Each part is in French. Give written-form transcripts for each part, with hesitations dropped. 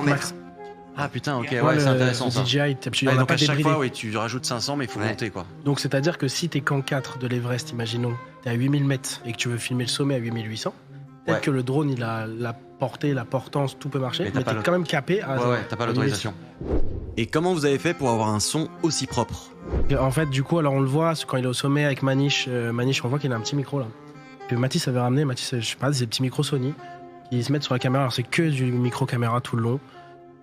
Max. Ah putain, ok, Ouais, ouais, c'est intéressant ça. DJI, Ouais, on a donc pas à chaque débridé. fois, oui, tu rajoutes 500, mais il faut monter quoi. Donc c'est-à-dire que si t'es camp 4 de l'Everest, imaginons, t'es à 8000 mètres et que tu veux filmer le sommet à 8800, peut-être que le drone, il a la portée, la portance, tout peut marcher, mais t'es quand même capé à... Ouais, t'as pas l'autorisation. Et comment vous avez fait pour avoir un son aussi propre? En fait, du coup, alors on le voit, quand il est au sommet avec Manish, on voit qu'il a un petit micro là. Que Mathis avait ramené, je sais pas, des petits micros Sony qui se mettent sur la caméra. Alors c'est que du micro caméra tout le long.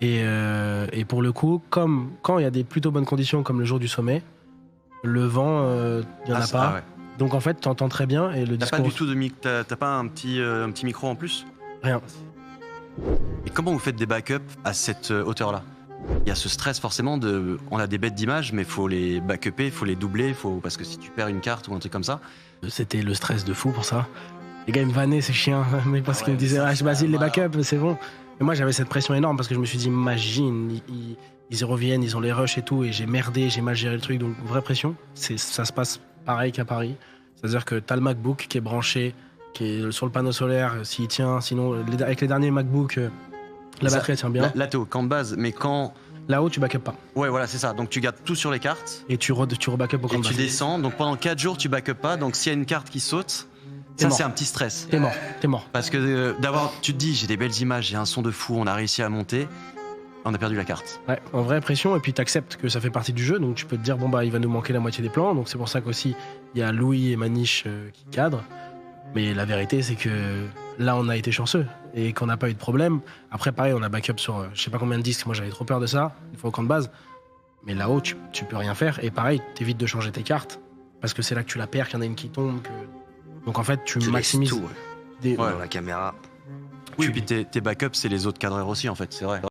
Et pour le coup, comme quand il y a des plutôt bonnes conditions, comme le jour du sommet, le vent, il n'y en a pas. Ouais. Donc en fait, tu entends très bien. Et le t'as discours... pas du tout de t'as pas un petit micro en plus? Rien. Et comment vous faites des backups à cette hauteur-là? Il y a ce stress forcément de... On a des bêtes d'images, mais il faut les backuper, il faut les doubler, parce que si tu perds une carte ou un truc comme ça... C'était le stress de fou pour ça. Les gars, ils me vannaient, c'est chiant, mais parce qu'ils me disaient « Ah, Basile, les backups, c'est bon ». Et moi, j'avais cette pression énorme parce que je me suis dit, imagine, ils y reviennent, ils ont les rushs et tout, et j'ai merdé, j'ai mal géré le truc, donc vraie pression. Ça se passe pareil qu'à Paris. C'est-à-dire que t'as le MacBook qui est branché, qui est sur le panneau solaire, s'il tient, sinon, avec les derniers MacBooks, la batterie elle tient bien. Là, t'es au camp de base, mais quand... Là-haut, tu backupes pas. Ouais, voilà, c'est ça. Donc tu gardes tout sur les cartes. Et tu rebackupes au camp de base. Et tu descends, donc pendant 4 jours, tu backupes pas, donc s'il y a une carte qui saute... Ça, c'est un petit stress. T'es mort. Parce que tu te dis, j'ai des belles images, j'ai un son de fou, on a réussi à monter, on a perdu la carte. Ouais, en vraie pression, et puis t'acceptes que ça fait partie du jeu, donc tu peux te dire, bon bah il va nous manquer la moitié des plans, donc c'est pour ça qu'aussi il y a Louis et Manish qui cadrent. Mais la vérité, c'est que là, on a été chanceux et qu'on n'a pas eu de problème. Après, pareil, on a backup sur je sais pas combien de disques, moi j'avais trop peur de ça, une fois au camp de base. Mais là-haut, tu peux rien faire, et pareil, t'évites de changer tes cartes, parce que c'est là que tu la perds, qu'il y en a une qui tombe, Donc en fait, tu maximises tout dans la caméra. Oui, puis tes backups, c'est les autres cadreurs aussi, en fait, c'est vrai.